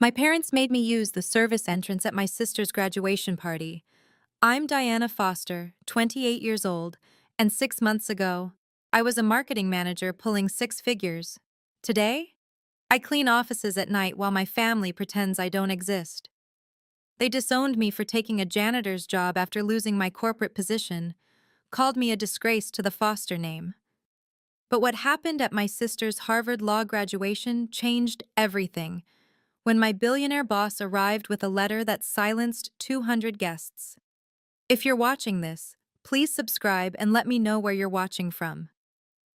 My parents made me use the service entrance at my sister's graduation party. I'm Diana Foster, 28 years old, and 6 months ago, I was a marketing manager pulling six figures. Today, I clean offices at night while my family pretends I don't exist. They disowned me for taking a janitor's job after losing my corporate position, called me a disgrace to the Foster name. But what happened at my sister's Harvard Law graduation changed everything when my billionaire boss arrived with a letter that silenced 200 guests. If you're watching this, please subscribe and let me know where you're watching from.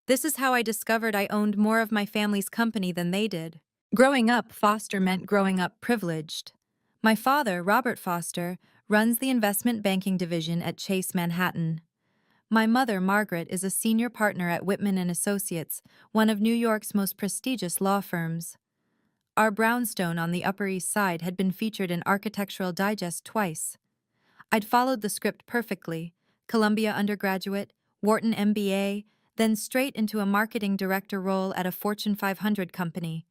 This is how I discovered I owned more of my family's company than they did. Growing up, Foster meant growing up privileged. My father, Robert Foster, runs the investment banking division at Chase Manhattan. My mother, Margaret, is a senior partner at Whitman and Associates, one of New York's most prestigious law firms. Our brownstone on the Upper East Side had been featured in Architectural Digest twice. I'd followed the script perfectly: Columbia undergraduate, Wharton MBA, then straight into a marketing director role at a Fortune 500 company.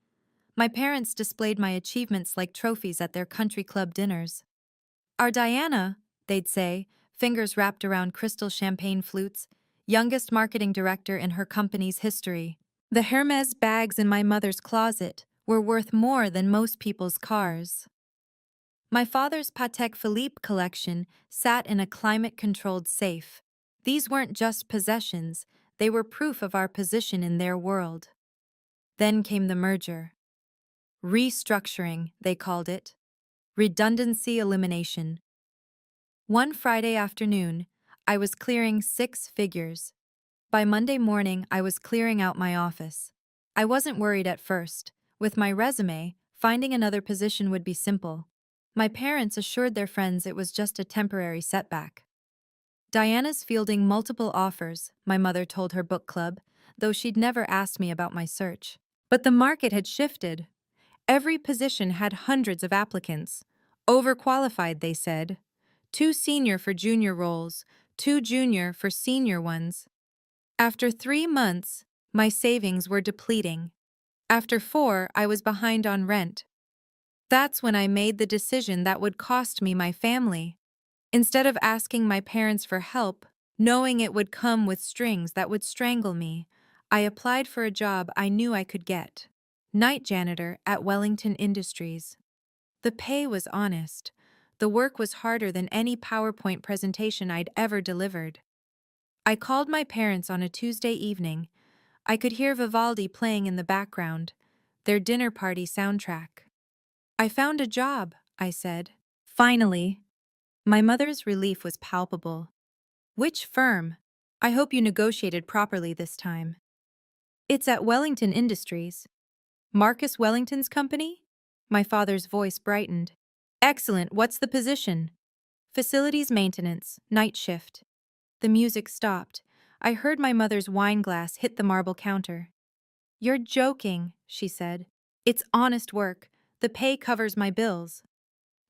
My parents displayed my achievements like trophies at their country club dinners. Our Diana, they'd say, fingers wrapped around crystal champagne flutes, youngest marketing director in her company's history. The Hermes bags in my mother's closet were worth more than most people's cars. My father's Patek Philippe collection sat in a climate-controlled safe. These weren't just possessions, they were proof of our position in their world. Then came the merger. Restructuring, they called it. Redundancy elimination. One Friday afternoon, I was clearing six figures. By Monday morning, I was clearing out my office. I wasn't worried at first. With my resume, finding another position would be simple. My parents assured their friends it was just a temporary setback. Diana's fielding multiple offers, my mother told her book club, though she'd never asked me about my search. But the market had shifted. Every position had hundreds of applicants. Overqualified, they said. Too senior for junior roles, too junior for senior ones. After 3 months, my savings were depleting. After 4, I was behind on rent. That's when I made the decision that would cost me my family. Instead of asking my parents for help, knowing it would come with strings that would strangle me, I applied for a job I knew I could get. Night janitor at Wellington Industries. The pay was honest. The work was harder than any PowerPoint presentation I'd ever delivered. I called my parents on a Tuesday evening. I could hear Vivaldi playing in the background, their dinner party soundtrack. I found a job, I said. Finally. My mother's relief was palpable. Which firm? I hope you negotiated properly this time. It's at Wellington Industries. Marcus Wellington's company? My father's voice brightened. Excellent, what's the position? Facilities maintenance, night shift. The music stopped. I heard my mother's wine glass hit the marble counter. You're joking, she said. It's honest work. The pay covers my bills.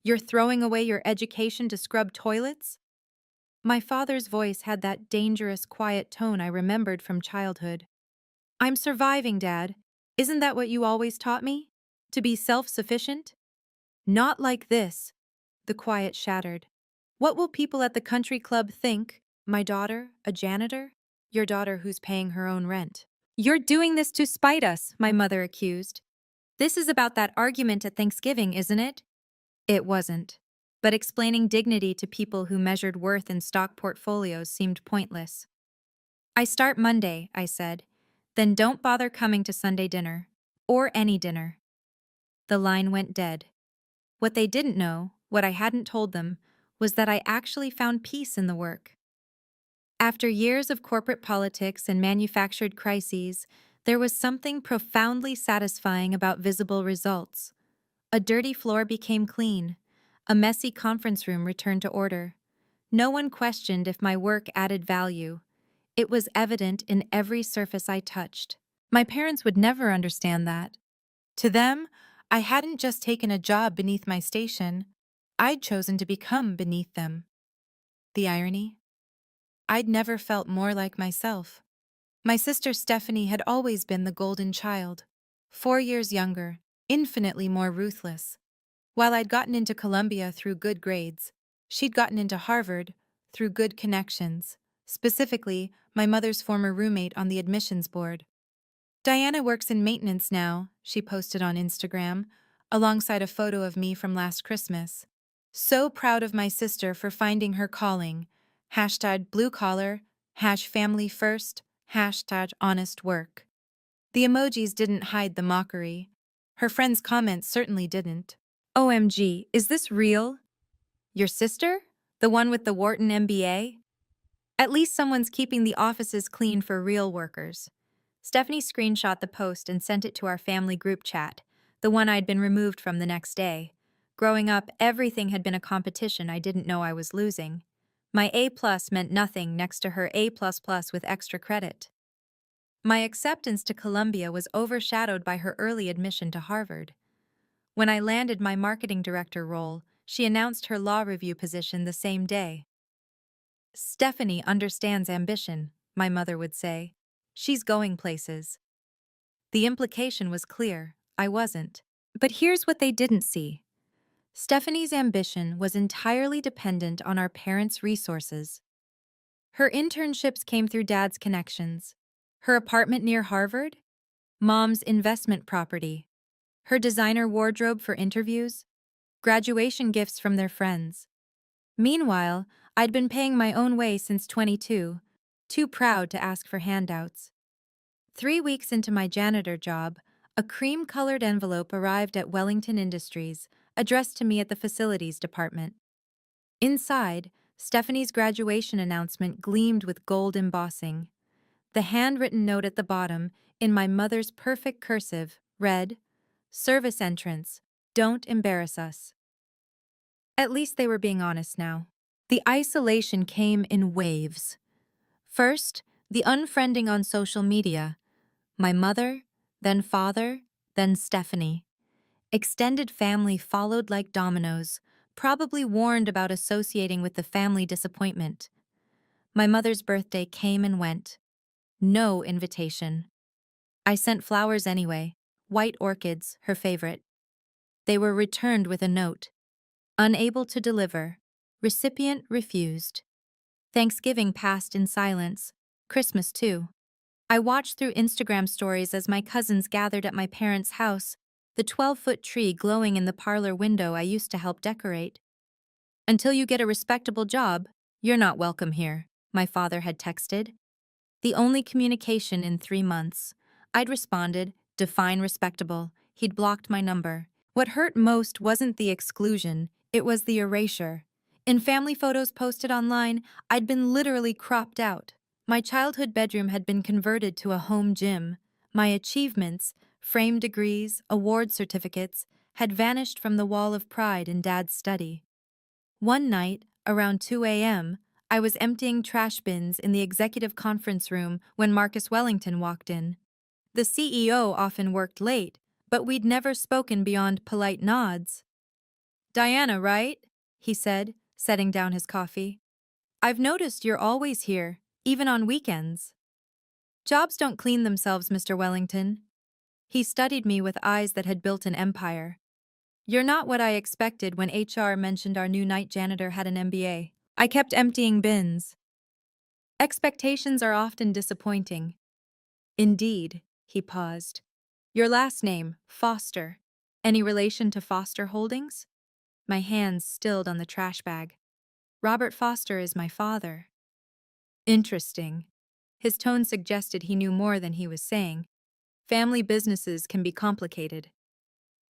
You're throwing away your education to scrub toilets? My father's voice had that dangerous, quiet tone I remembered from childhood. I'm surviving, Dad. Isn't that what you always taught me? To be self-sufficient? Not like this. The quiet shattered. What will people at the country club think? My daughter, a janitor? Your daughter who's paying her own rent. You're doing this to spite us, my mother accused. This is about that argument at Thanksgiving, isn't it? It wasn't. But explaining dignity to people who measured worth in stock portfolios seemed pointless. I start Monday, I said. Then don't bother coming to Sunday dinner. Or any dinner. The line went dead. What they didn't know, what I hadn't told them, was that I actually found peace in the work. After years of corporate politics and manufactured crises, there was something profoundly satisfying about visible results. A dirty floor became clean. A messy conference room returned to order. No one questioned if my work added value. It was evident in every surface I touched. My parents would never understand that. To them, I hadn't just taken a job beneath my station. I'd chosen to become beneath them. The irony? I'd never felt more like myself. My sister Stephanie had always been the golden child. 4 years younger, infinitely more ruthless. While I'd gotten into Columbia through good grades, she'd gotten into Harvard through good connections, specifically, my mother's former roommate on the admissions board. Diana works in maintenance now, she posted on Instagram, alongside a photo of me from last Christmas. So proud of my sister for finding her calling. Hashtag blue collar, hash family first, hashtag honest work. The emojis didn't hide the mockery. Her friend's comments certainly didn't. OMG, is this real? Your sister? The one with the Wharton MBA? At least someone's keeping the offices clean for real workers. Stephanie screenshot the post and sent it to our family group chat, the one I'd been removed from the next day. Growing up, everything had been a competition I didn't know I was losing. My A+ meant nothing next to her A++ with extra credit. My acceptance to Columbia was overshadowed by her early admission to Harvard. When I landed my marketing director role, she announced her law review position the same day. Stephanie understands ambition, my mother would say. She's going places. The implication was clear, I wasn't. But here's what they didn't see. Stephanie's ambition was entirely dependent on our parents' resources. Her internships came through Dad's connections. Her apartment near Harvard? Mom's investment property. Her designer wardrobe for interviews? Graduation gifts from their friends. Meanwhile, I'd been paying my own way since 22, too proud to ask for handouts. 3 weeks into my janitor job, a cream-colored envelope arrived at Wellington Industries, addressed to me at the facilities department. Inside, Stephanie's graduation announcement gleamed with gold embossing. The handwritten note at the bottom, in my mother's perfect cursive, read, "Service entrance, don't embarrass us." At least they were being honest now. The isolation came in waves. First, the unfriending on social media. My mother, then father, then Stephanie. Extended family followed like dominoes, probably warned about associating with the family disappointment. My mother's birthday came and went. No invitation. I sent flowers anyway, white orchids, her favorite. They were returned with a note. Unable to deliver. Recipient refused. Thanksgiving passed in silence. Christmas too. I watched through Instagram stories as my cousins gathered at my parents' house, the 12-foot tree glowing in the parlor window I used to help decorate. "Until you get a respectable job, you're not welcome here," my father had texted. The only communication in 3 months. I'd responded, "Define respectable." He'd blocked my number. What hurt most wasn't the exclusion, it was the erasure. In family photos posted online, I'd been literally cropped out. My childhood bedroom had been converted to a home gym. My achievements, framed degrees, award certificates, had vanished from the wall of pride in Dad's study. One night, around 2 a.m., I was emptying trash bins in the executive conference room when Marcus Wellington walked in. The CEO often worked late, but we'd never spoken beyond polite nods. "Diana, right?" he said, setting down his coffee. "I've noticed you're always here, even on weekends." "Jobs don't clean themselves, Mr. Wellington." He studied me with eyes that had built an empire. "You're not what I expected when HR mentioned our new night janitor had an MBA. I kept emptying bins." Expectations are often disappointing. "Indeed," he paused. "Your last name, Foster. Any relation to Foster Holdings?" My hands stilled on the trash bag. "Robert Foster is my father." "Interesting." His tone suggested he knew more than he was saying. Family businesses can be complicated.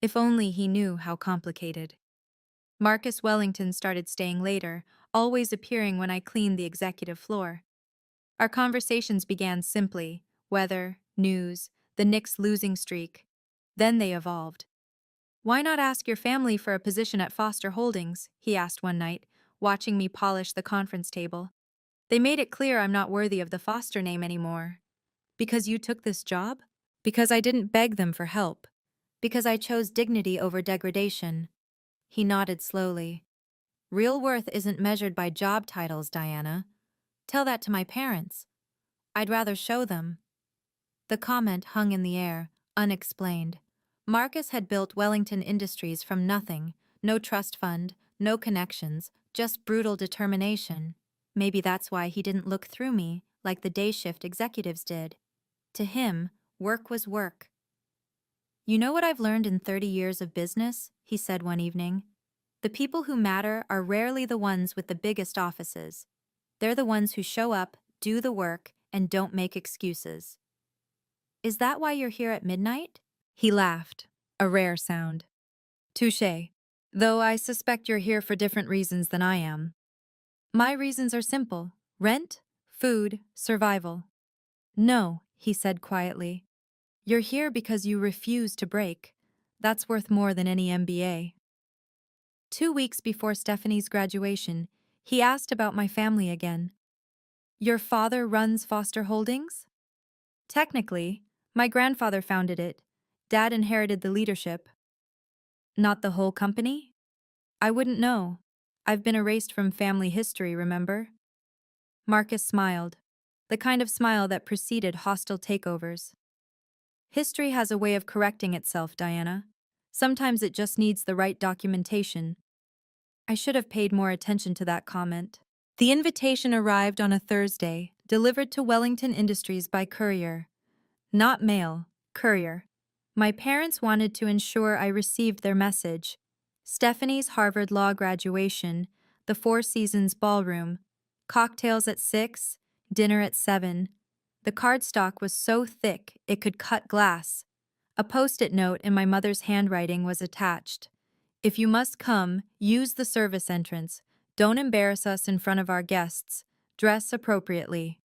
If only he knew how complicated. Marcus Wellington started staying later, always appearing when I cleaned the executive floor. Our conversations began simply: weather, news, the Knicks' losing streak. Then they evolved. "Why not ask your family for a position at Foster Holdings?" he asked one night, watching me polish the conference table. "They made it clear I'm not worthy of the Foster name anymore." "Because you took this job?" "Because I didn't beg them for help. Because I chose dignity over degradation." He nodded slowly. "Real worth isn't measured by job titles, Diana. Tell that to my parents. I'd rather show them." The comment hung in the air, unexplained. Marcus had built Wellington Industries from nothing, No trust fund, no connections, just brutal determination. Maybe that's why he didn't look through me like the day shift executives did. To him, work was work. You know what I've learned in 30 years of business? He said one evening. The people who matter are rarely the ones with the biggest offices. They're the ones who show up, do the work, and don't make excuses. Is that why you're here at midnight? He laughed, a rare sound. Touché. Though I suspect you're here for different reasons than I am. My reasons are simple: rent, food, survival. No, he said quietly. You're here because you refuse to break. That's worth more than any MBA. 2 weeks before Stephanie's graduation, he asked about my family again. Your father runs Foster Holdings? Technically, my grandfather founded it. Dad inherited the leadership. Not the whole company? I wouldn't know. I've been erased from family history, remember? Marcus smiled, the kind of smile that preceded hostile takeovers. History has a way of correcting itself, Diana. Sometimes it just needs the right documentation. I should have paid more attention to that comment. The invitation arrived on a Thursday, delivered to Wellington Industries by courier. Not mail, courier. My parents wanted to ensure I received their message. Stephanie's Harvard Law graduation, the Four Seasons ballroom, cocktails at 6, dinner at 7. The cardstock was so thick it could cut glass. A post-it note in my mother's handwriting was attached. If you must come, use the service entrance. Don't embarrass us in front of our guests. Dress appropriately.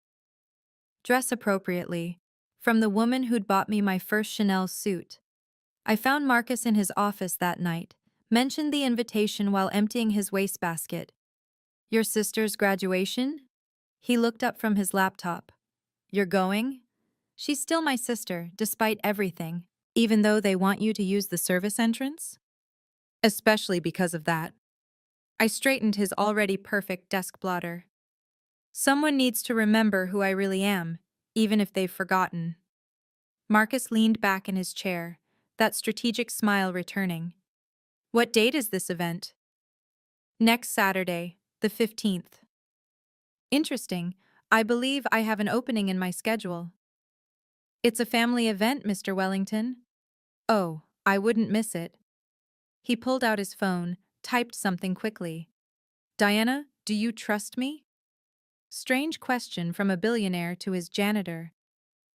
Dress appropriately. From the woman who'd bought me my first Chanel suit. I found Marcus in his office that night, mentioned the invitation while emptying his wastebasket. Your sister's graduation? He looked up from his laptop. You're going? She's still my sister, despite everything, even though they want you to use the service entrance? Especially because of that. I straightened his already perfect desk blotter. Someone needs to remember who I really am, even if they've forgotten. Marcus leaned back in his chair, that strategic smile returning. What date is this event? Next Saturday, the 15th. Interesting. I believe I have an opening in my schedule. It's a family event, Mr. Wellington. Oh, I wouldn't miss it. He pulled out his phone, typed something quickly. Diana, do you trust me? Strange question from a billionaire to his janitor.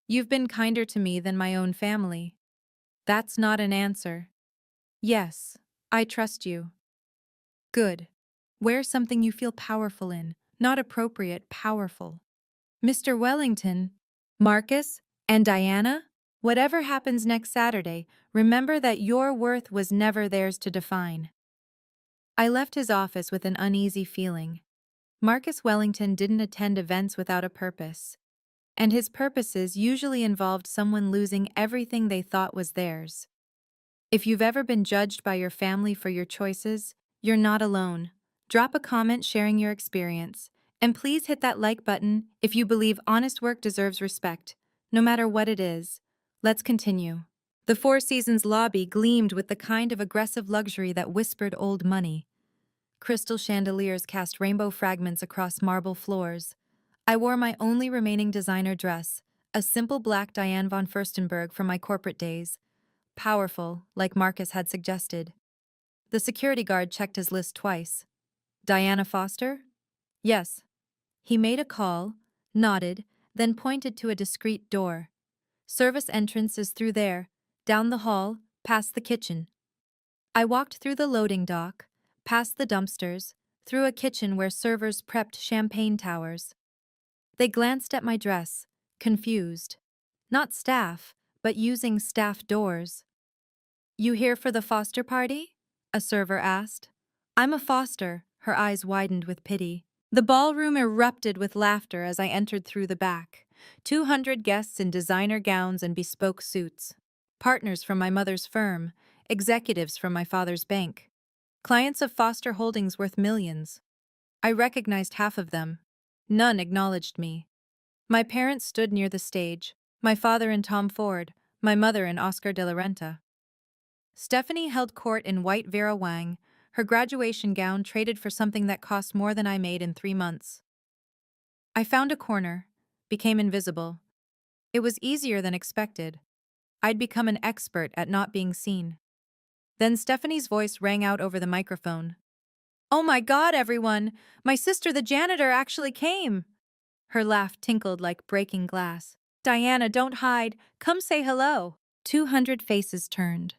You've been kinder to me than my own family. That's not an answer. Yes, I trust you. Good. Wear something you feel powerful in, not appropriate, powerful. Mr. Wellington, Marcus, and Diana, whatever happens next Saturday, remember that your worth was never theirs to define. I left his office with an uneasy feeling. Marcus Wellington didn't attend events without a purpose, and his purposes usually involved someone losing everything they thought was theirs. If you've ever been judged by your family for your choices, you're not alone. Drop a comment sharing your experience, and please hit that like button if you believe honest work deserves respect, no matter what it is. Let's continue. The Four Seasons lobby gleamed with the kind of aggressive luxury that whispered old money. Crystal chandeliers cast rainbow fragments across marble floors. I wore my only remaining designer dress, a simple black Diane von Furstenberg from my corporate days. Powerful, like Marcus had suggested. The security guard checked his list twice. Diana Foster? Yes. He made a call, nodded, then pointed to a discreet door. Service entrance is through there, down the hall, past the kitchen. I walked through the loading dock, past the dumpsters, through a kitchen where servers prepped champagne towers. They glanced at my dress, confused. Not staff, but using staff doors. You here for the Foster party? A server asked. I'm a Foster, her eyes widened with pity. The ballroom erupted with laughter as I entered through the back. 200 guests in designer gowns and bespoke suits. Partners from my mother's firm, executives from my father's bank. Clients of Foster Holdings worth millions. I recognized half of them. None acknowledged me. My parents stood near the stage, my father in Tom Ford, my mother in Oscar de la Renta. Stephanie held court in white Vera Wang, her graduation gown traded for something that cost more than I made in 3 months. I found a corner, became invisible. It was easier than expected. I'd become an expert at not being seen. Then Stephanie's voice rang out over the microphone. "Oh my God, everyone! My sister, the janitor, actually came!" Her laugh tinkled like breaking glass. "Diana, don't hide. Come say hello." 200 faces turned.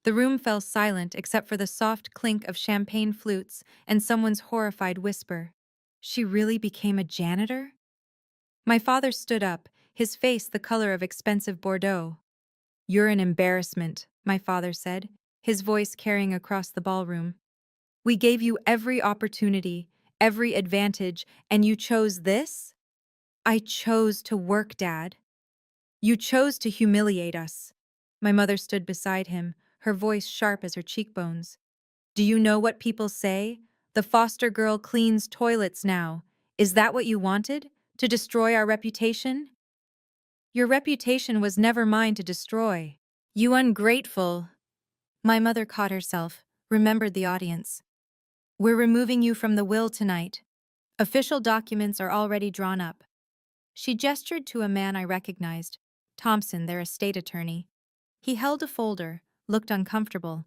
The room fell silent except for the soft clink of champagne flutes and someone's horrified whisper. She really became a janitor? My father stood up, his face the color of expensive Bordeaux. "You're an embarrassment," my father said, his voice carrying across the ballroom. "We gave you every opportunity, every advantage, and you chose this?" "I chose to work, Dad." "You chose to humiliate us." My mother stood beside him, her voice sharp as her cheekbones. "Do you know what people say? The foster girl cleans toilets now. Is that what you wanted? To destroy our reputation?" "Your reputation was never mine to destroy." "You ungrateful." My mother caught herself, remembered the audience. "We're removing you from the will tonight. Official documents are already drawn up." She gestured to a man I recognized, Thompson, their estate attorney. He held a folder, looked uncomfortable.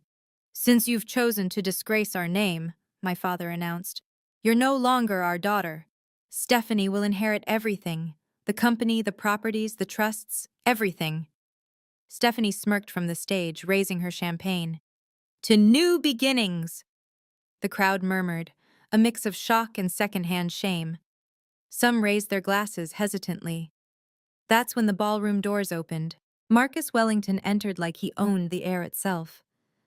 "Since you've chosen to disgrace our name," my father announced, "you're no longer our daughter. Stephanie will inherit everything. The company, the properties, the trusts, everything." Stephanie smirked from the stage, raising her champagne. "To new beginnings!" The crowd murmured, a mix of shock and secondhand shame. Some raised their glasses hesitantly. That's when the ballroom doors opened. Marcus Wellington entered like he owned the air itself.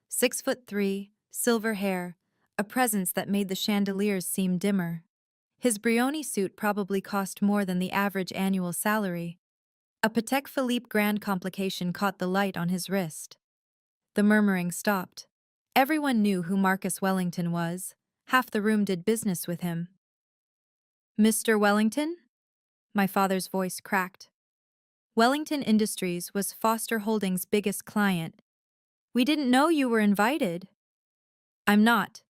6'3", silver hair, a presence that made the chandeliers seem dimmer. His Brioni suit probably cost more than the average annual salary. A Patek Philippe grand complication caught the light on his wrist. The murmuring stopped. Everyone knew who Marcus Wellington was. Half the room did business with him. "Mr. Wellington?" My father's voice cracked. Wellington Industries was Foster Holdings' biggest client. "We didn't know you were invited." "I'm not."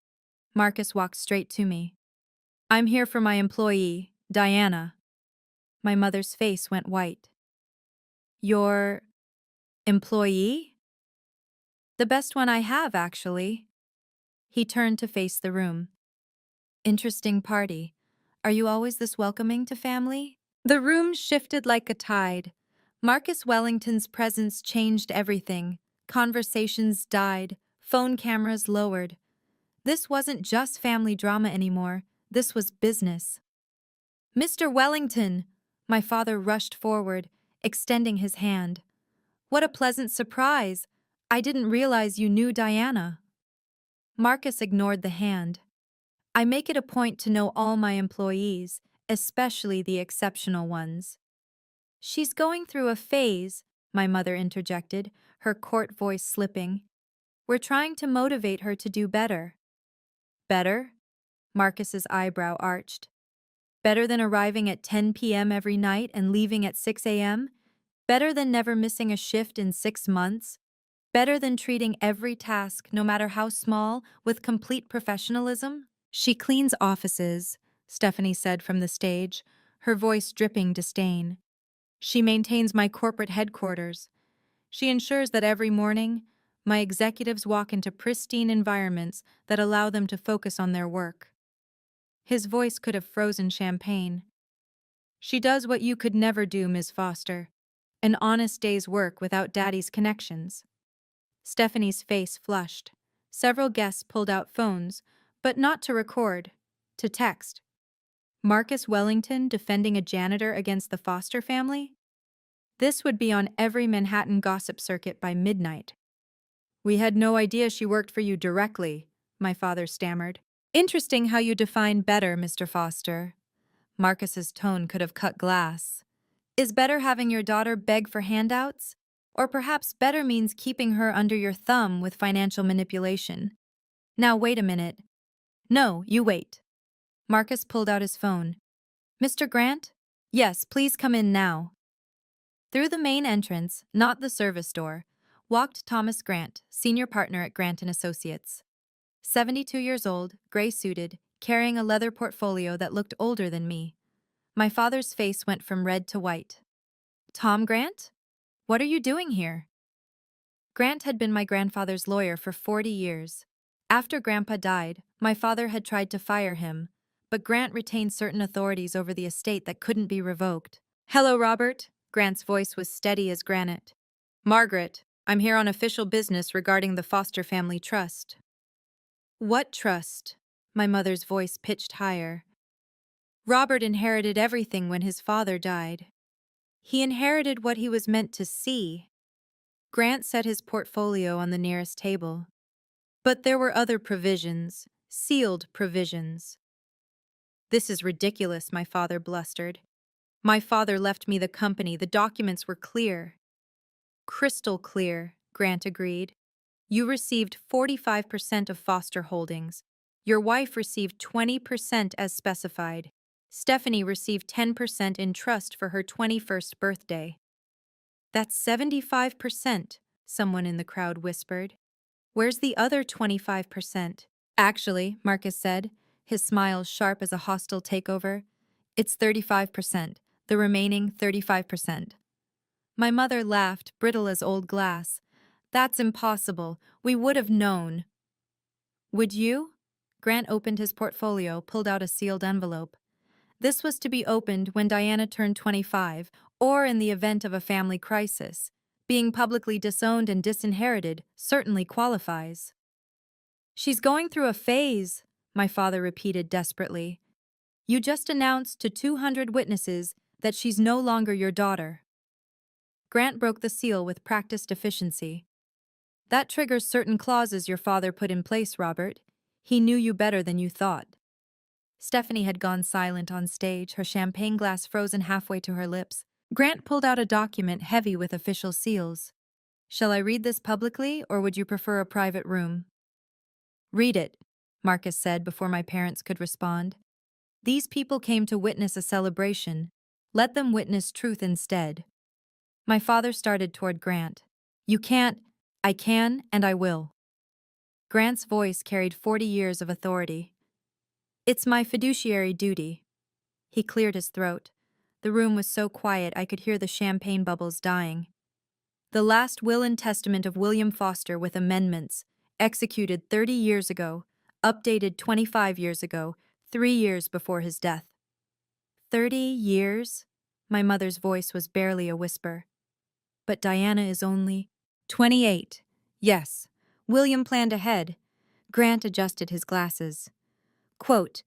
Marcus walked straight to me. "I'm here for my employee, Diana." My mother's face went white. "Your employee?" "The best one I have, actually." He turned to face the room. "Interesting party. Are you always this welcoming to family?" The room shifted like a tide. Marcus Wellington's presence changed everything. Conversations died, phone cameras lowered. This wasn't just family drama anymore. This was business. "Mr. Wellington!" My father rushed forward, extending his hand. "What a pleasant surprise! I didn't realize you knew Diana." Marcus ignored the hand. "I make it a point to know all my employees, especially the exceptional ones." "She's going through a phase," my mother interjected, her court voice slipping. "We're trying to motivate her to do better." "Better?" Marcus's eyebrow arched. "Better than arriving at 10 p.m. every night and leaving at 6 a.m.? Better than never missing a shift in 6 months? Better than treating every task, no matter how small, with complete professionalism?" "She cleans offices," Stephanie said from the stage, her voice dripping disdain. "She maintains my corporate headquarters. She ensures that every morning, my executives walk into pristine environments that allow them to focus on their work." His voice could have frozen champagne. "She does what you could never do, Ms. Foster. An honest day's work without Daddy's connections." Stephanie's face flushed. Several guests pulled out phones, but not to record, to text. Marcus Wellington defending a janitor against the Foster family? This would be on every Manhattan gossip circuit by midnight. "We had no idea she worked for you directly," my father stammered. "Interesting how you define better, Mr. Foster." Marcus's tone could have cut glass. "Is better having your daughter beg for handouts? Or perhaps better means keeping her under your thumb with financial manipulation? Now wait a minute." "No, you wait." Marcus pulled out his phone. "Mr. Grant?" "Yes, please come in now." Through the main entrance, not the service door, walked Thomas Grant, senior partner at Grant & Associates. 72 years old, gray-suited, carrying a leather portfolio that looked older than me. My father's face went from red to white. Tom Grant? What are you doing here? Grant had been my grandfather's lawyer for 40 years. After Grandpa died, my father had tried to fire him, but Grant retained certain authorities over the estate that couldn't be revoked. Hello, Robert. Grant's voice was steady as granite. Margaret, I'm here on official business regarding the Foster Family Trust. What trust? My mother's voice pitched higher. Robert inherited everything when his father died. He inherited what he was meant to see. Grant set his portfolio on the nearest table. But there were other provisions, sealed provisions. This is ridiculous, my father blustered. My father left me the company. The documents were clear. Crystal clear, Grant agreed. You received 45% of Foster Holdings. Your wife received 20% as specified. Stephanie received 10% in trust for her 21st birthday. That's 75%, someone in the crowd whispered. Where's the other 25%? Actually, Marcus said, his smile sharp as a hostile takeover, it's 35%, the remaining 35%. My mother laughed, brittle as old glass. That's impossible. We would have known. Would you? Grant opened his portfolio, pulled out a sealed envelope. This was to be opened when Diana turned 25, or in the event of a family crisis. Being publicly disowned and disinherited certainly qualifies. She's going through a phase, my father repeated desperately. You just announced to 200 witnesses that she's no longer your daughter. Grant broke the seal with practiced efficiency. That triggers certain clauses your father put in place, Robert. He knew you better than you thought. Stephanie had gone silent on stage, her champagne glass frozen halfway to her lips. Grant pulled out a document heavy with official seals. Shall I read this publicly, or would you prefer a private room? Read it, Marcus said before my parents could respond. These people came to witness a celebration. Let them witness truth instead. My father started toward Grant. You can't. I can, and I will. Grant's voice carried 40 years of authority. It's my fiduciary duty. He cleared his throat. The room was so quiet I could hear the champagne bubbles dying. The last will and testament of William Foster with amendments, executed 30 years ago, updated 25 years ago, 3 years before his death. 30 years? My mother's voice was barely a whisper. But Diana is only 28. Yes. William planned ahead. Grant adjusted his glasses. Quote,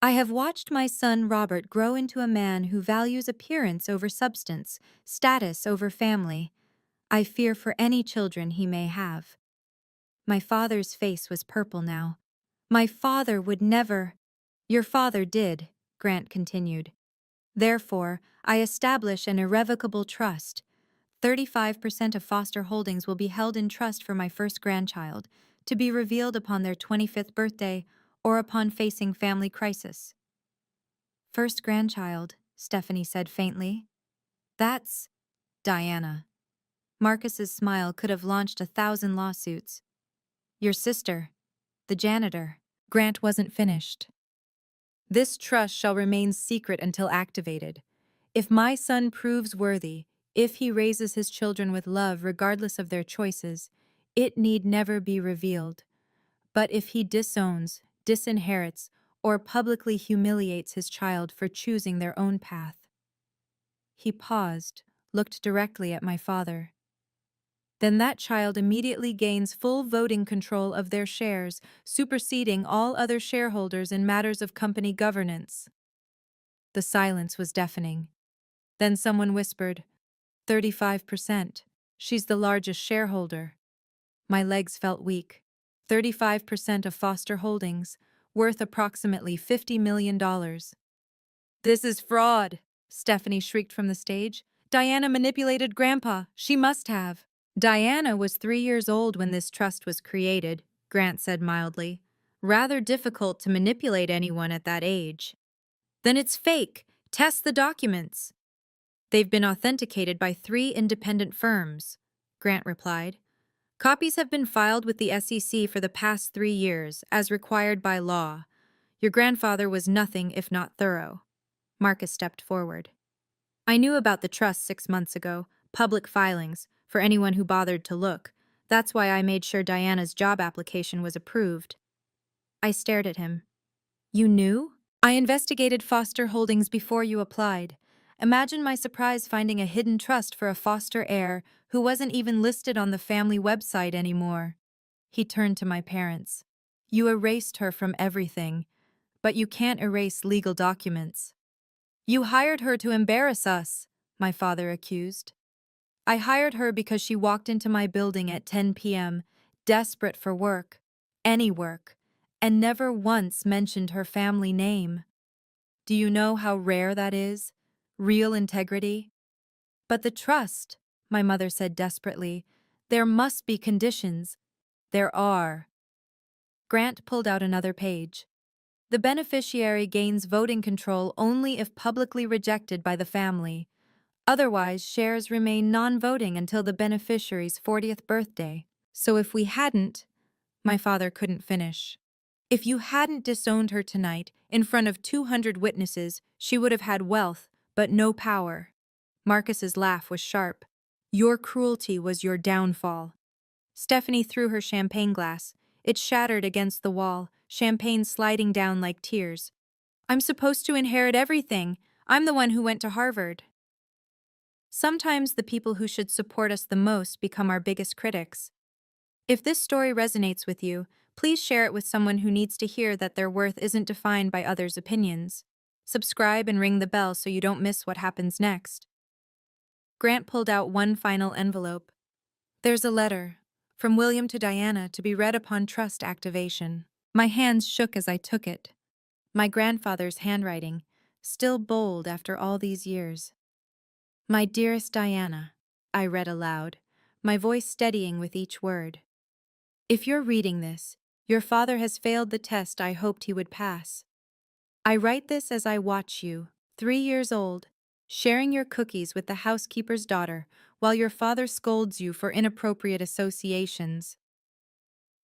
I have watched my son Robert grow into a man who values appearance over substance, status over family. I fear for any children he may have. My father's face was purple now. My father would never. Your father did, Grant continued. Therefore, I establish an irrevocable trust. 35% of Foster Holdings will be held in trust for my first grandchild, to be revealed upon their 25th birthday or upon facing family crisis. First grandchild, Stephanie said faintly. That's Diana. Marcus's smile could have launched 1,000 lawsuits. Your sister, the janitor. Grant wasn't finished. This trust shall remain secret until activated. If my son proves worthy, if he raises his children with love regardless of their choices, it need never be revealed. But if he disowns, disinherits, or publicly humiliates his child for choosing their own path. He paused, looked directly at my father. Then that child immediately gains full voting control of their shares, superseding all other shareholders in matters of company governance. The silence was deafening. Then someone whispered, 35%. She's the largest shareholder. My legs felt weak. 35% of Foster Holdings, worth approximately $50 million. This is fraud, Stephanie shrieked from the stage. Diana manipulated Grandpa. She must have. Diana was 3 years old when this trust was created, Grant said mildly. Rather difficult to manipulate anyone at that age. Then it's fake. Test the documents. They've been authenticated by 3 independent firms, Grant replied. Copies have been filed with the SEC for the past 3 years, as required by law. Your grandfather was nothing if not thorough. Marcus stepped forward. I knew about the trust 6 months ago, public filings, for anyone who bothered to look. That's why I made sure Diana's job application was approved. I stared at him. You knew? I investigated Foster Holdings before you applied. Imagine my surprise finding a hidden trust for a foster heir who wasn't even listed on the family website anymore. He turned to my parents. You erased her from everything, but you can't erase legal documents. You hired her to embarrass us, my father accused. I hired her because she walked into my building at 10 p.m., desperate for work, any work, and never once mentioned her family name. Do you know how rare that is? Real integrity? But the trust, my mother said desperately, there must be conditions. There are. Grant pulled out another page. The beneficiary gains voting control only if publicly rejected by the family. Otherwise, shares remain non-voting until the beneficiary's 40th birthday. So if we hadn't, my father couldn't finish. If you hadn't disowned her tonight, in front of 200 witnesses, she would have had wealth, but no power. Marcus's laugh was sharp. Your cruelty was your downfall. Stephanie threw her champagne glass. It shattered against the wall, champagne sliding down like tears. I'm supposed to inherit everything. I'm the one who went to Harvard. Sometimes the people who should support us the most become our biggest critics. If this story resonates with you, please share it with someone who needs to hear that their worth isn't defined by others' opinions. Subscribe and ring the bell so you don't miss what happens next. Grant pulled out one final envelope. There's a letter, from William to Diana, to be read upon trust activation. My hands shook as I took it. My grandfather's handwriting, still bold after all these years. My dearest Diana, I read aloud, my voice steadying with each word. If you're reading this, your father has failed the test I hoped he would pass. I write this as I watch you, 3 years old, sharing your cookies with the housekeeper's daughter while your father scolds you for inappropriate associations.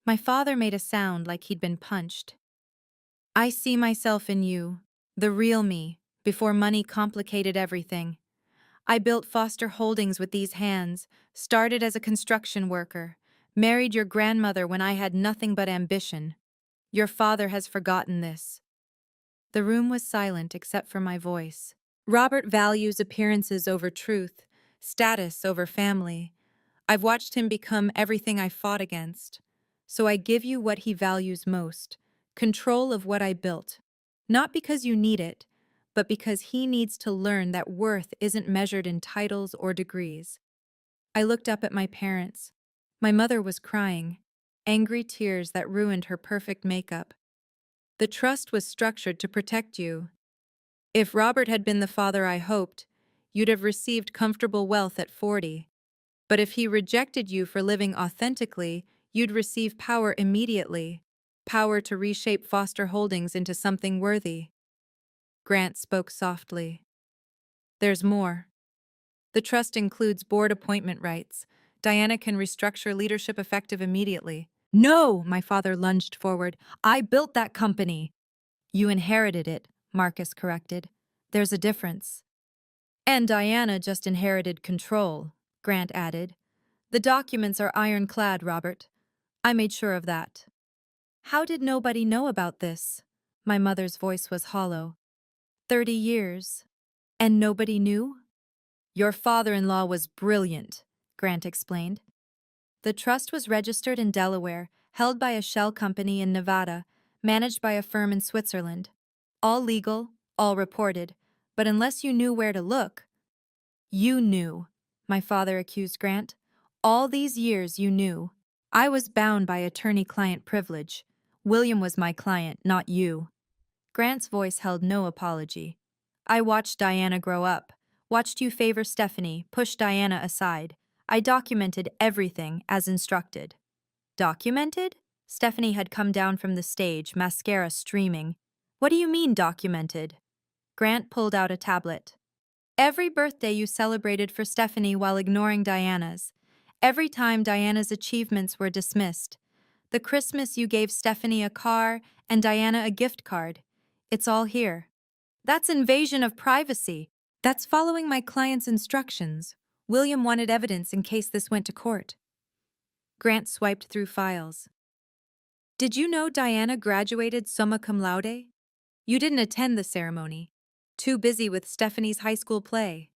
My father made a sound like he'd been punched. I see myself in you, the real me, before money complicated everything. I built Foster Holdings with these hands, started as a construction worker, married your grandmother when I had nothing but ambition. Your father has forgotten this. The room was silent except for my voice. Robert values appearances over truth, status over family. I've watched him become everything I fought against. So I give you what he values most, control of what I built. Not because you need it, but because he needs to learn that worth isn't measured in titles or degrees. I looked up at my parents. My mother was crying, angry tears that ruined her perfect makeup. The trust was structured to protect you. If Robert had been the father I hoped, you'd have received comfortable wealth at 40. But if he rejected you for living authentically, you'd receive power immediately, power to reshape Foster Holdings into something worthy. Grant spoke softly. There's more. The trust includes board appointment rights. Diana can restructure leadership effective immediately. No, my father lunged forward. I built that company. You inherited it, Marcus corrected. There's a difference. And Diana just inherited control, Grant added. The documents are ironclad, Robert. I made sure of that. How did nobody know about this? My mother's voice was hollow. 30 years. And nobody knew? Your father-in-law was brilliant, Grant explained. The trust was registered in Delaware, held by a shell company in Nevada, managed by a firm in Switzerland. All legal, all reported, but unless you knew where to look. You knew, my father accused Grant. All these years you knew. I was bound by attorney-client privilege. William was my client, not you. Grant's voice held no apology. I watched Diana grow up, watched you favor Stephanie, push Diana aside. I documented everything as instructed. Documented? Stephanie had come down from the stage, mascara streaming. What do you mean documented? Grant pulled out a tablet. Every birthday you celebrated for Stephanie while ignoring Diana's. Every time Diana's achievements were dismissed. The Christmas you gave Stephanie a car and Diana a gift card. It's all here. That's invasion of privacy. That's following my client's instructions. William wanted evidence in case this went to court. Grant swiped through files. Did you know Diana graduated summa cum laude? You didn't attend the ceremony. Too busy with Stephanie's high school play.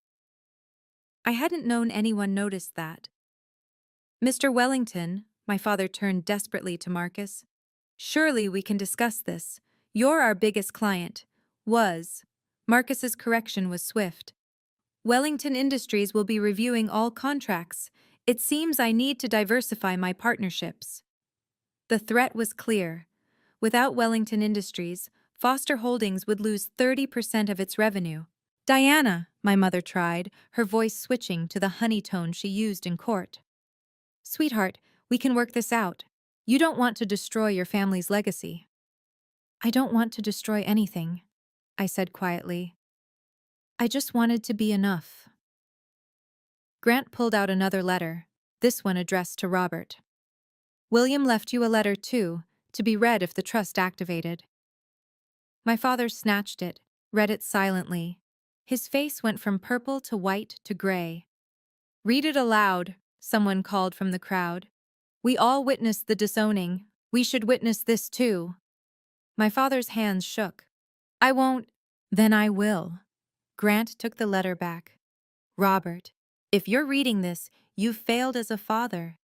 I hadn't known anyone noticed that. Mr. Wellington, my father turned desperately to Marcus. Surely we can discuss this. You're our biggest client. Was. Marcus's correction was swift. Wellington Industries will be reviewing all contracts. It seems I need to diversify my partnerships. The threat was clear. Without Wellington Industries, Foster Holdings would lose 30% of its revenue. Diana, my mother tried, her voice switching to the honey tone she used in court. Sweetheart, we can work this out. You don't want to destroy your family's legacy. I don't want to destroy anything, I said quietly. I just wanted to be enough. Grant pulled out another letter, this one addressed to Robert. William left you a letter too, to be read if the trust activated. My father snatched it, read it silently. His face went from purple to white to gray. Read it aloud, someone called from the crowd. We all witnessed the disowning. We should witness this too. My father's hands shook. I won't. Then I will. Grant took the letter back. Robert, if you're reading this, you've failed as a father.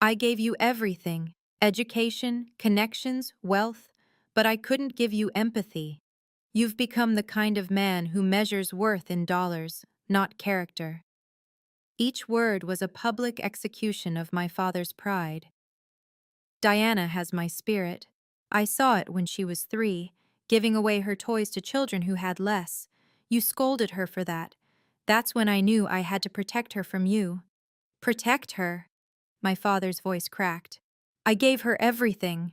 I gave you everything, education, connections, wealth, but I couldn't give you empathy. You've become the kind of man who measures worth in dollars, not character. Each word was a public execution of my father's pride. Diana has my spirit. I saw it when she was 3, giving away her toys to children who had less. You scolded her for that. That's when I knew I had to protect her from you. Protect her? My father's voice cracked. I gave her everything.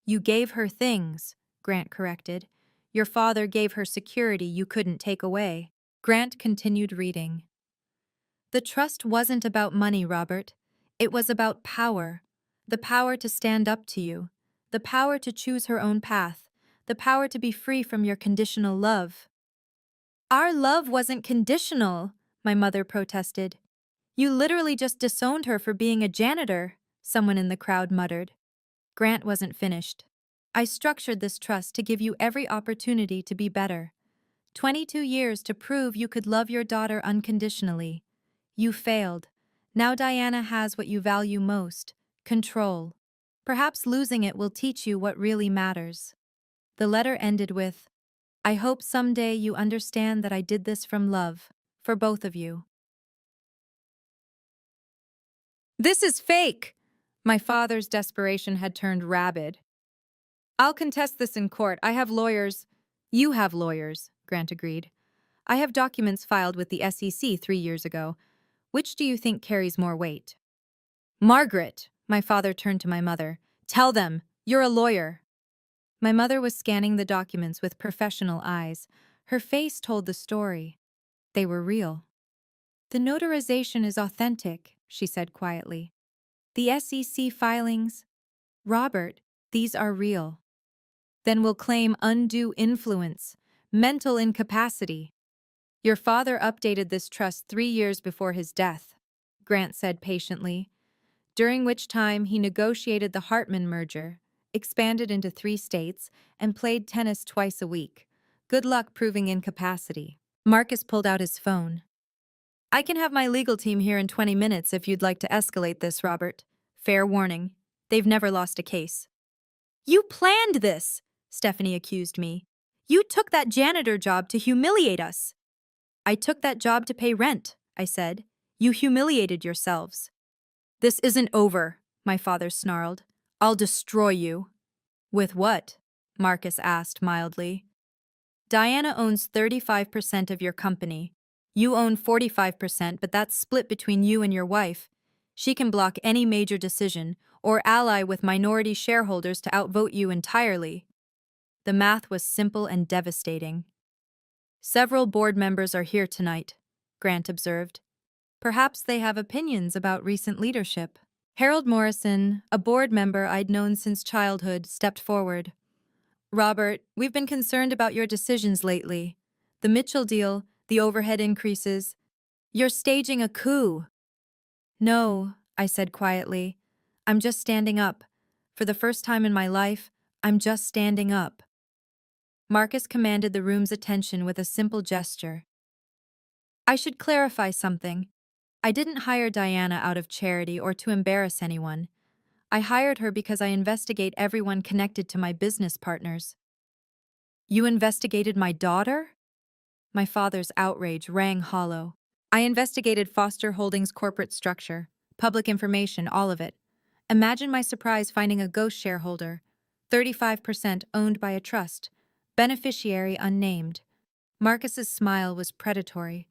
You gave her things, Grant corrected. Your father gave her security you couldn't take away. Grant continued reading. The trust wasn't about money, Robert. It was about power. The power to stand up to you. The power to choose her own path. The power to be free from your conditional love. Our love wasn't conditional, my mother protested. You literally just disowned her for being a janitor, someone in the crowd muttered. Grant wasn't finished. I structured this trust to give you every opportunity to be better. 22 years to prove you could love your daughter unconditionally. You failed. Now Diana has what you value most, control. Perhaps losing it will teach you what really matters. The letter ended with, I hope someday you understand that I did this from love, for both of you. This is fake! My father's desperation had turned rabid. I'll contest this in court. I have lawyers. You have lawyers, Grant agreed. I have documents filed with the SEC 3 years ago. Which do you think carries more weight? Margaret, my father turned to my mother. Tell them, you're a lawyer. My mother was scanning the documents with professional eyes. Her face told the story. They were real. The notarization is authentic, she said quietly. The SEC filings, Robert, these are real. Then we'll claim undue influence, mental incapacity. Your father updated this trust 3 years before his death, Grant said patiently, during which time he negotiated the Hartman merger, expanded into 3 states, and played tennis twice a week. Good luck proving incapacity. Marcus pulled out his phone. I can have my legal team here in 20 minutes if you'd like to escalate this, Robert. Fair warning. They've never lost a case. You planned this, Stephanie accused me. You took that janitor job to humiliate us. I took that job to pay rent, I said. You humiliated yourselves. This isn't over, my father snarled. I'll destroy you. With what? Marcus asked mildly. Diana owns 35% of your company. You own 45%, but that's split between you and your wife. She can block any major decision or ally with minority shareholders to outvote you entirely. The math was simple and devastating. Several board members are here tonight, Grant observed. Perhaps they have opinions about recent leadership. Harold Morrison, a board member I'd known since childhood, stepped forward. Robert, we've been concerned about your decisions lately. The Mitchell deal, the overhead increases. You're staging a coup. No, I said quietly. I'm just standing up. For the first time in my life, I'm just standing up. Marcus commanded the room's attention with a simple gesture. I should clarify something. I didn't hire Diana out of charity or to embarrass anyone. I hired her because I investigate everyone connected to my business partners. You investigated my daughter? My father's outrage rang hollow. I investigated Foster Holdings' corporate structure, public information, all of it. Imagine my surprise finding a ghost shareholder, 35% owned by a trust, beneficiary unnamed. Marcus's smile was predatory.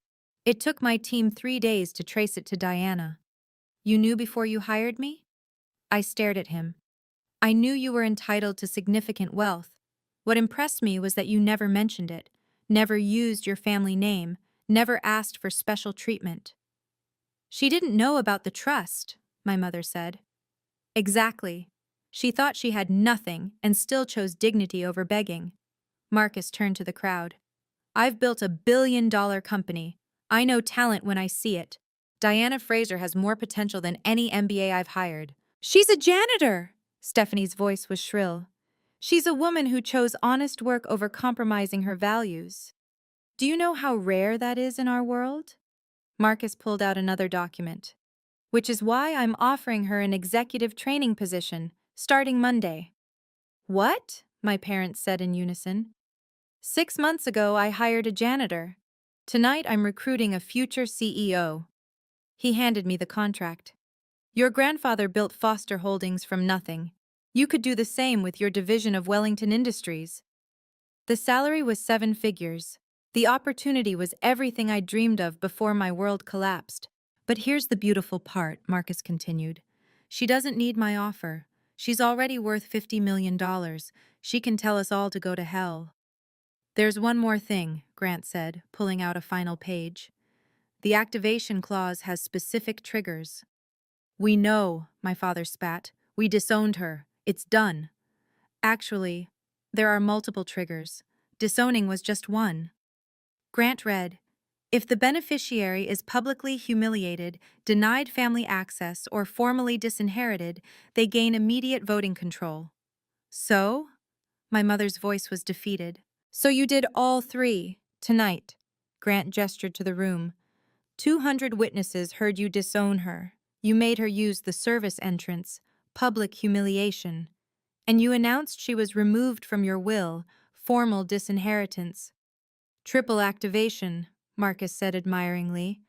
It took my team 3 days to trace it to Diana. You knew before you hired me? I stared at him. I knew you were entitled to significant wealth. What impressed me was that you never mentioned it, never used your family name, never asked for special treatment. She didn't know about the trust, my mother said. Exactly. She thought she had nothing and still chose dignity over begging. Marcus turned to the crowd. I've built a billion-dollar company. I know talent when I see it. Diana Fraser has more potential than any MBA I've hired. She's a janitor! Stephanie's voice was shrill. She's a woman who chose honest work over compromising her values. Do you know how rare that is in our world? Marcus pulled out another document. Which is why I'm offering her an executive training position, starting Monday. What? My parents said in unison. 6 months ago, I hired a janitor. Tonight, I'm recruiting a future CEO. He handed me the contract. Your grandfather built Foster Holdings from nothing. You could do the same with your division of Wellington Industries. The salary was 7 figures. The opportunity was everything I dreamed of before my world collapsed. But here's the beautiful part, Marcus continued. She doesn't need my offer. She's already worth $50 million. She can tell us all to go to hell. There's one more thing, Grant said, pulling out a final page. The activation clause has specific triggers. We know, my father spat. We disowned her. It's done. Actually, there are multiple triggers. Disowning was just one. Grant read, if the beneficiary is publicly humiliated, denied family access, or formally disinherited, they gain immediate voting control. So? My mother's voice was defeated. So you did all 3, tonight. Grant gestured to the room. 200 witnesses heard you disown her. You made her use the service entrance, public humiliation. And you announced she was removed from your will, formal disinheritance. Triple activation, Marcus said admiringly.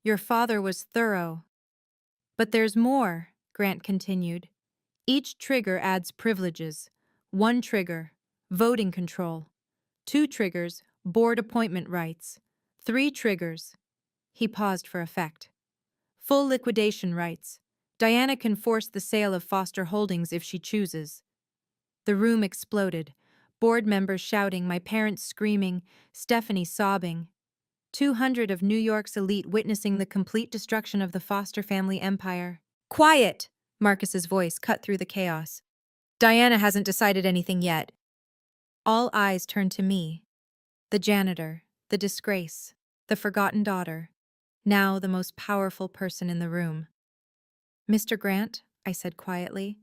Your father was thorough. But there's more, Grant continued. Each trigger adds privileges. 1 trigger, voting control. 2 triggers, board appointment rights. 3 triggers. He paused for effect. Full liquidation rights. Diana can force the sale of Foster Holdings if she chooses. The room exploded. Board members shouting, my parents screaming, Stephanie sobbing. 200 of New York's elite witnessing the complete destruction of the Foster family empire. Quiet! Marcus's voice cut through the chaos. Diana hasn't decided anything yet. All eyes turned to me. The janitor, the disgrace, the forgotten daughter, now the most powerful person in the room. Mr. Grant, I said quietly,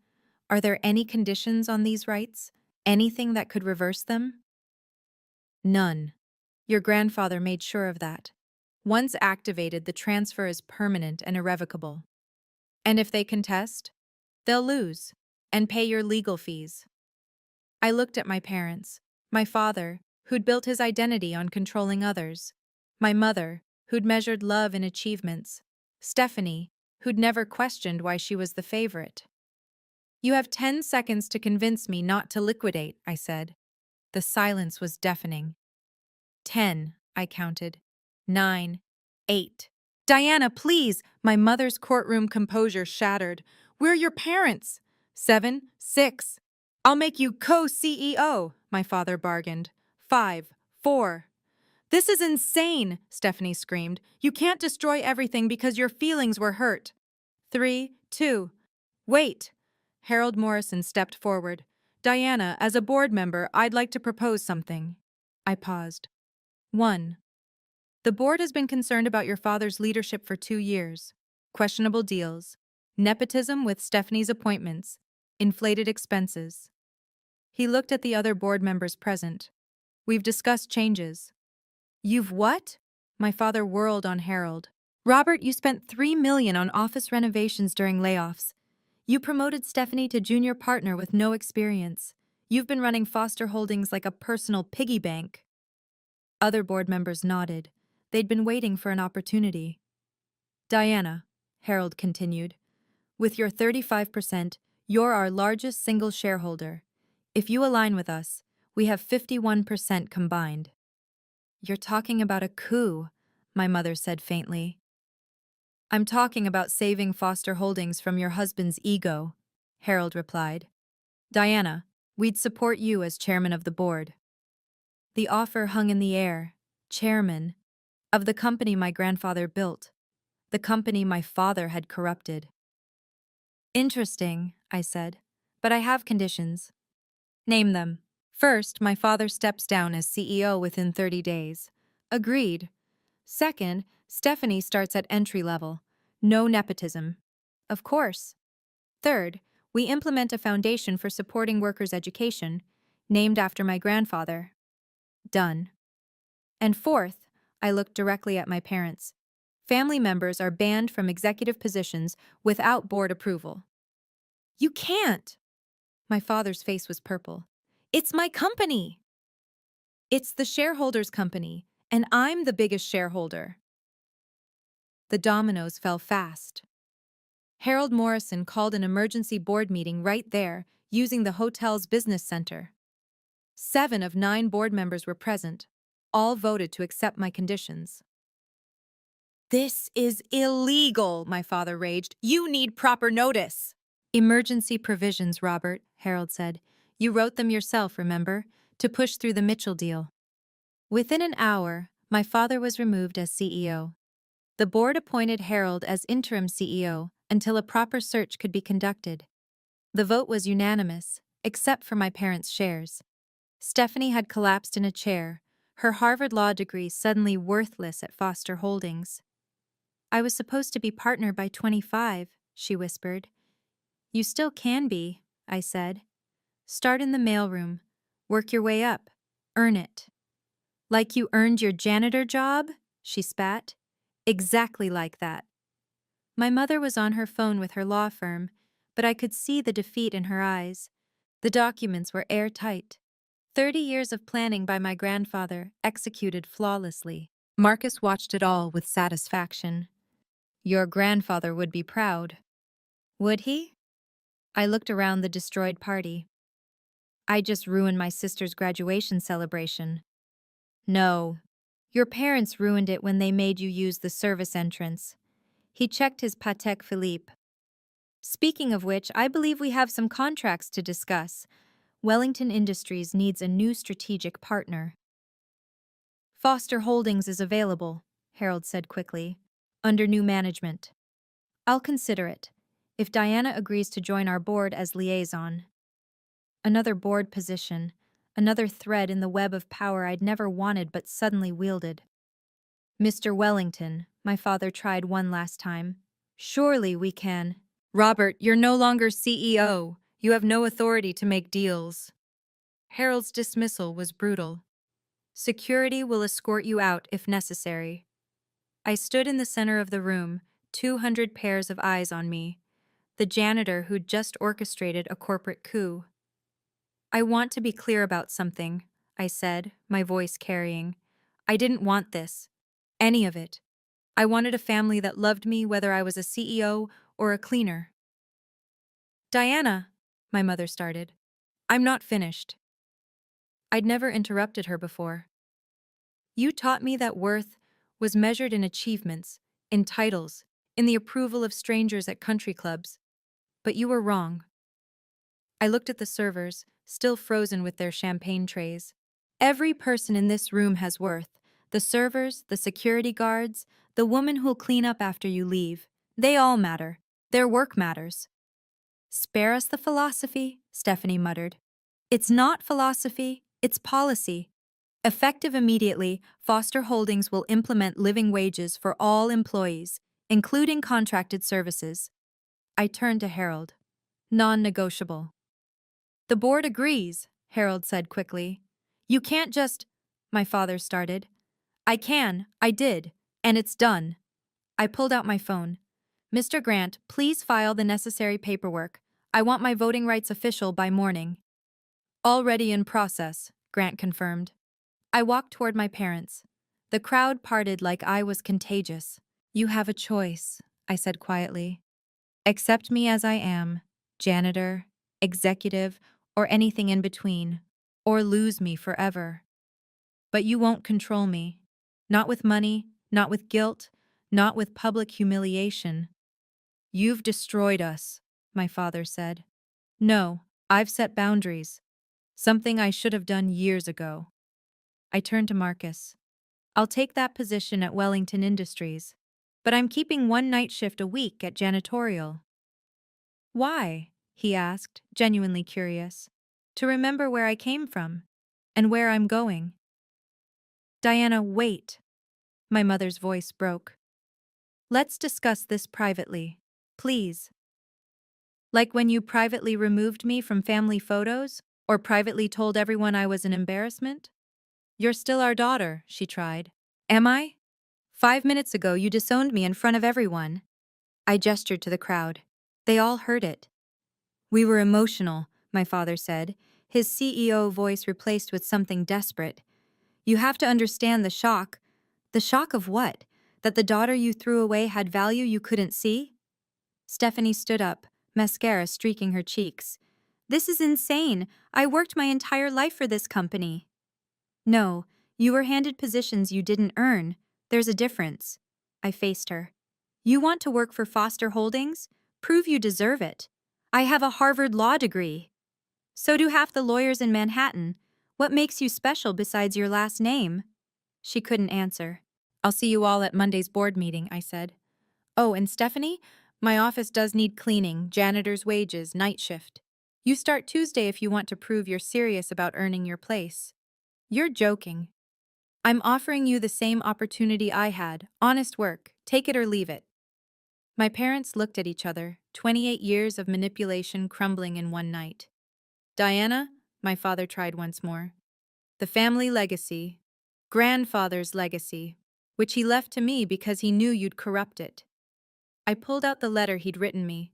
are there any conditions on these rights? Anything that could reverse them? None. Your grandfather made sure of that. Once activated, the transfer is permanent and irrevocable. And if they contest, they'll lose and pay your legal fees. I looked at my parents, my father, who'd built his identity on controlling others, my mother, who'd measured love in achievements, Stephanie, who'd never questioned why she was the favorite. You have 10 seconds to convince me not to liquidate, I said. The silence was deafening. 10, I counted. 9, 8. Diana, please! My mother's courtroom composure shattered. We're your parents! 7, 6. I'll make you co-CEO, my father bargained. 5, 4. This is insane, Stephanie screamed. You can't destroy everything because your feelings were hurt. 3, 2. Wait. Harold Morrison stepped forward. Diana, as a board member, I'd like to propose something. I paused. 1. The board has been concerned about your father's leadership for 2 years. Questionable deals. Nepotism with Stephanie's appointments. Inflated expenses. He looked at the other board members present. We've discussed changes. You've what? My father whirled on Harold. Robert, you spent $3 million on office renovations during layoffs. You promoted Stephanie to junior partner with no experience. You've been running Foster Holdings like a personal piggy bank. Other board members nodded. They'd been waiting for an opportunity. Diana, Harold continued, with your 35%, you're our largest single shareholder. If you align with us, we have 51% combined. You're talking about a coup, my mother said faintly. I'm talking about saving Foster Holdings from your husband's ego, Harold replied. Diana, we'd support you as chairman of the board. The offer hung in the air. Chairman of the company my grandfather built, the company my father had corrupted. Interesting, I said, but I have conditions. Name them. First, my father steps down as CEO within 30 days. Agreed. Second, Stephanie starts at entry level. No nepotism. Of course. Third, we implement a foundation for supporting workers' education, named after my grandfather. Done. And fourth, I looked directly at my parents. Family members are banned from executive positions without board approval. You can't! My father's face was purple. It's my company! It's the shareholders' company, and I'm the biggest shareholder. The dominoes fell fast. Harold Morrison called an emergency board meeting right there, using the hotel's business center. 7 of 9 board members were present. All voted to accept my conditions. This is illegal, my father raged. You need proper notice. Emergency provisions, Robert, Harold said. You wrote them yourself, remember, to push through the Mitchell deal. Within an hour, my father was removed as CEO. The board appointed Harold as interim CEO until a proper search could be conducted. The vote was unanimous, except for my parents' shares. Stephanie had collapsed in a chair, her Harvard Law degree suddenly worthless at Foster Holdings. I was supposed to be partner by 25, she whispered. You still can be, I said. Start in the mailroom. Work your way up. Earn it. Like you earned your janitor job? She spat. Exactly like that. My mother was on her phone with her law firm, but I could see the defeat in her eyes. The documents were airtight. 30 years of planning by my grandfather, executed flawlessly. Marcus watched it all with satisfaction. Your grandfather would be proud. Would he? I looked around the destroyed party. I just ruined my sister's graduation celebration. No. Your parents ruined it when they made you use the service entrance. He checked his Patek Philippe. Speaking of which, I believe we have some contracts to discuss. Wellington Industries needs a new strategic partner. Foster Holdings is available, Harold said quickly, under new management. I'll consider it, if Diana agrees to join our board as liaison. Another board position, another thread in the web of power I'd never wanted but suddenly wielded. Mr. Wellington, my father tried one last time. Surely we can. Robert, you're no longer CEO. You have no authority to make deals. Harold's dismissal was brutal. Security will escort you out if necessary. I stood in the center of the room, 200 pairs of eyes on me. The janitor who'd just orchestrated a corporate coup. I want to be clear about something, I said, my voice carrying. I didn't want this. Any of it. I wanted a family that loved me whether I was a CEO or a cleaner. Diana, my mother started. I'm not finished. I'd never interrupted her before. You taught me that worth was measured in achievements, in titles, in the approval of strangers at country clubs. But you were wrong. I looked at the servers, still frozen with their champagne trays. Every person in this room has worth. The servers, the security guards, the woman who'll clean up after you leave. They all matter. Their work matters. Spare us the philosophy, Stephanie muttered. It's not philosophy, it's policy. Effective immediately, Foster Holdings will implement living wages for all employees, including contracted services. I turned to Harold. Non-negotiable. The board agrees, Harold said quickly. You can't just… My father started. I did, and it's done. I pulled out my phone. Mr. Grant, please file the necessary paperwork. I want my voting rights official by morning. Already in process, Grant confirmed. I walked toward my parents. The crowd parted like I was contagious. You have a choice, I said quietly. Accept me as I am, janitor, executive, or anything in between, or lose me forever. But you won't control me. Not with money, not with guilt, not with public humiliation. You've destroyed us, my father said. No, I've set boundaries. Something I should have done years ago. I turned to Marcus. I'll take that position at Wellington Industries, but I'm keeping one night shift a week at janitorial. Why? He asked, genuinely curious. To remember where I came from and where I'm going. Diana, wait. My mother's voice broke. Let's discuss this privately, please. Like when you privately removed me from family photos, or privately told everyone I was an embarrassment? You're still our daughter, she tried. Am I? 5 minutes ago you disowned me in front of everyone. I gestured to the crowd. They all heard it. We were emotional, my father said, his CEO voice replaced with something desperate. You have to understand the shock. The shock of what? That the daughter you threw away had value you couldn't see? Stephanie stood up, mascara streaking her cheeks. This is insane. I worked my entire life for this company. No, you were handed positions you didn't earn. There's a difference. I faced her. You want to work for Foster Holdings? Prove you deserve it. I have a Harvard law degree. So do half the lawyers in Manhattan. What makes you special besides your last name? She couldn't answer. I'll see you all at Monday's board meeting, I said. Oh, and Stephanie? My office does need cleaning, janitor's wages, night shift. You start Tuesday if you want to prove you're serious about earning your place. You're joking. I'm offering you the same opportunity I had, honest work, take it or leave it. My parents looked at each other, 28 years of manipulation crumbling in one night. Diana, my father tried once more. The family legacy, grandfather's legacy, which he left to me because he knew you'd corrupt it. I pulled out the letter he'd written me.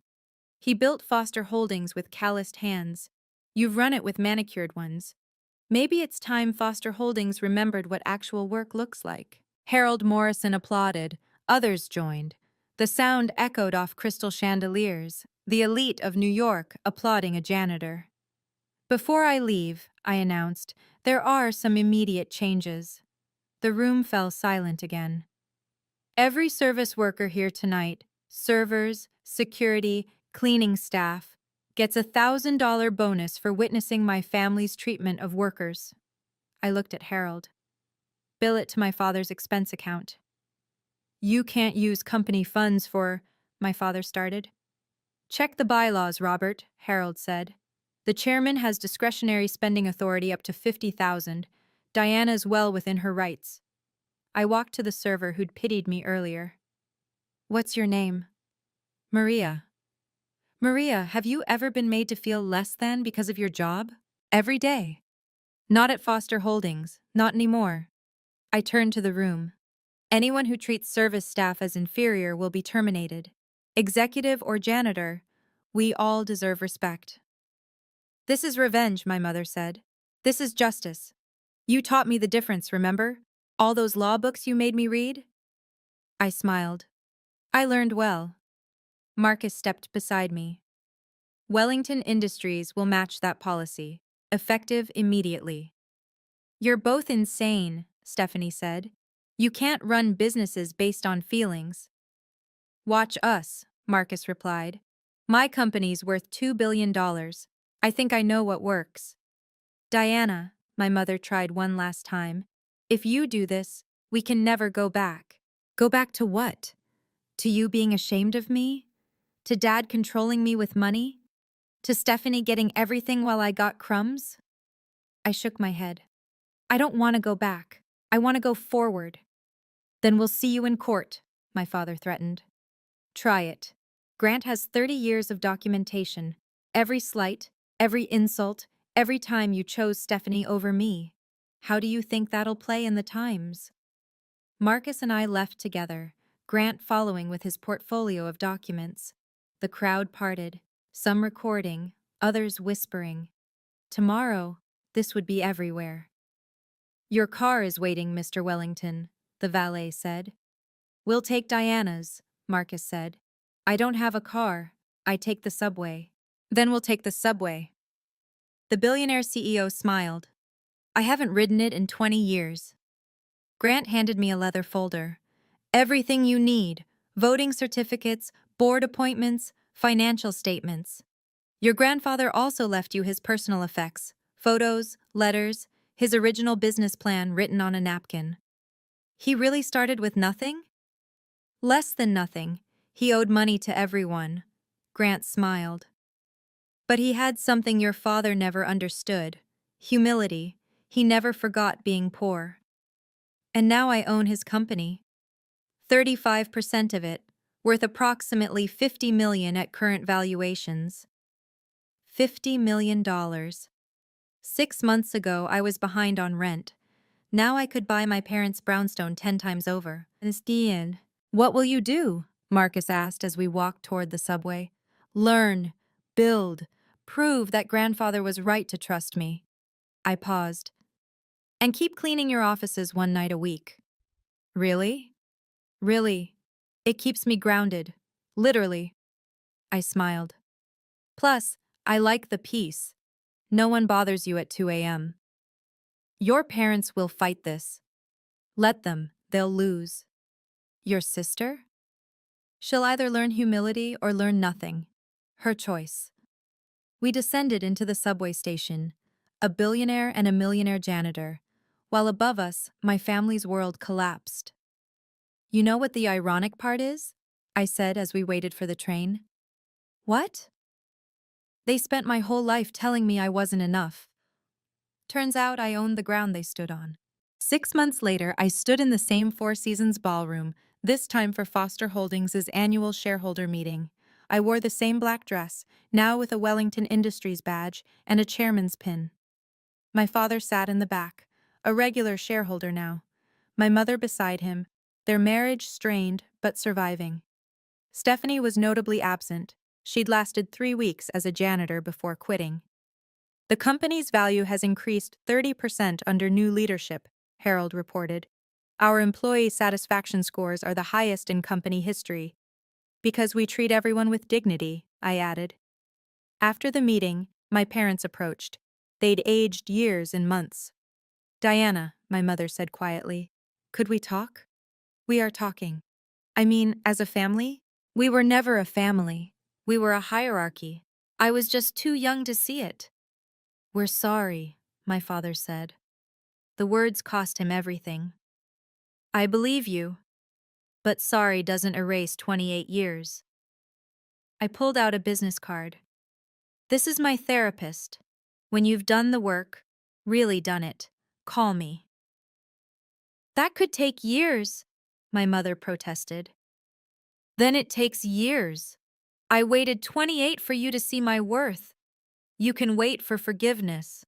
He built Foster Holdings with calloused hands. You've run it with manicured ones. Maybe it's time Foster Holdings remembered what actual work looks like. Harold Morrison applauded. Others joined. The sound echoed off crystal chandeliers, the elite of New York applauding a janitor. Before I leave, I announced, there are some immediate changes. The room fell silent again. Every service worker here tonight, servers, security, cleaning staff, gets a $1,000 bonus for witnessing my family's treatment of workers. I looked at Harold. Bill it to my father's expense account. You can't use company funds for… my father started. Check the bylaws, Robert, Harold said. The chairman has discretionary spending authority up to $50,000. Diana's well within her rights. I walked to the server who'd pitied me earlier. What's your name? Maria. Maria, have you ever been made to feel less than because of your job? Every day. Not at Foster Holdings, not anymore. I turned to the room. Anyone who treats service staff as inferior will be terminated. Executive or janitor, we all deserve respect. This is revenge, my mother said. This is justice. You taught me the difference, remember? All those law books you made me read? I smiled. I learned well. Marcus stepped beside me. Wellington Industries will match that policy, effective immediately. You're both insane, Stephanie said. You can't run businesses based on feelings. Watch us, Marcus replied. My company's worth $2 billion. I think I know what works. Diana, my mother tried one last time. If you do this, We can never go back. Go back to what? To you being ashamed of me? To Dad controlling me with money? To Stephanie getting everything while I got crumbs? I shook my head. I don't want to go back. I want to go forward. Then we'll see you in court, my father threatened. Try it. Grant has 30 years of documentation. Every slight, every insult, every time you chose Stephanie over me. How do you think that'll play in the Times? Marcus and I left together, Grant following with his portfolio of documents. The crowd parted, some recording, others whispering. Tomorrow, this would be everywhere. Your car is waiting, Mr. Wellington, the valet said. We'll take Diana's, Marcus said. I don't have a car. I take the subway. Then we'll take the subway. The billionaire CEO smiled. I haven't ridden it in 20 years. Grant handed me a leather folder. Everything you need: voting certificates, board appointments, financial statements. Your grandfather also left you his personal effects: photos, letters, his original business plan written on a napkin. He really started with nothing? Less than nothing. He owed money to everyone. Grant smiled. But he had something your father never understood: humility. He never forgot being poor. And now I own his company. 35% of it, worth approximately $50 million at current valuations. $50 million. 6 months ago, I was behind on rent. Now I could buy my parents' brownstone 10 times over. It's the end. What will you do? Marcus asked as we walked toward the subway. Learn, build, prove that grandfather was right to trust me. I paused. And keep cleaning your offices 1 night a week. Really? Really. It keeps me grounded. Literally. I smiled. Plus, I like the peace. No one bothers you at 2 a.m. Your parents will fight this. Let them, they'll lose. Your sister? She'll either learn humility or learn nothing. Her choice. We descended into the subway station, a billionaire and a millionaire janitor, while above us, my family's world collapsed. You know what the ironic part is? I said as we waited for the train. What? They spent my whole life telling me I wasn't enough. Turns out I owned the ground they stood on. 6 months later, I stood in the same Four Seasons ballroom, this time for Foster Holdings' annual shareholder meeting. I wore the same black dress, now with a Wellington Industries badge and a chairman's pin. My father sat in the back, a regular shareholder now. My mother beside him, their marriage strained but surviving. Stephanie was notably absent. She'd lasted 3 weeks as a janitor before quitting. The company's value has increased 30% under new leadership, Harold reported. Our employee satisfaction scores are the highest in company history. Because we treat everyone with dignity, I added. After the meeting, my parents approached. They'd aged years in months. Diana, my mother said quietly, could we talk? We are talking. I mean, as a family? We were never a family. We were a hierarchy. I was just too young to see it. We're sorry, my father said. The words cost him everything. I believe you. But sorry doesn't erase 28 years. I pulled out a business card. This is my therapist. When you've done the work, really done it, call me. That could take years, my mother protested. Then it takes years. I waited 28 for you to see my worth. You can wait for forgiveness.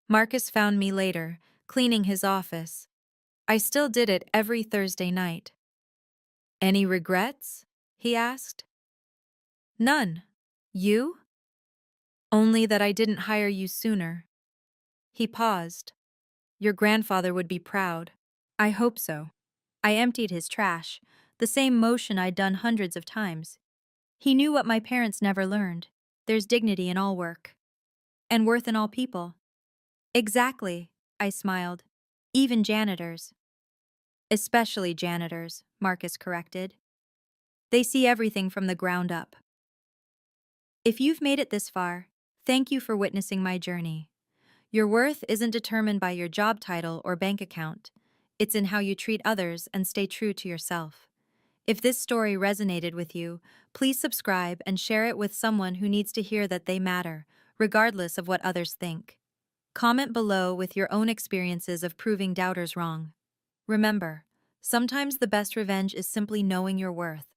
Marcus found me later, cleaning his office. I still did it every Thursday night. Any regrets? He asked. None. You? Only that I didn't hire you sooner. He paused. Your grandfather would be proud. I hope so. I emptied his trash, the same motion I'd done hundreds of times. He knew what my parents never learned. There's dignity in all work. And worth in all people. Exactly, I smiled. Even janitors. Especially janitors, Marcus corrected. They see everything from the ground up. If you've made it this far, thank you for witnessing my journey. Your worth isn't determined by your job title or bank account. It's in how you treat others and stay true to yourself. If this story resonated with you, please subscribe and share it with someone who needs to hear that they matter, regardless of what others think. Comment below with your own experiences of proving doubters wrong. Remember, sometimes the best revenge is simply knowing your worth.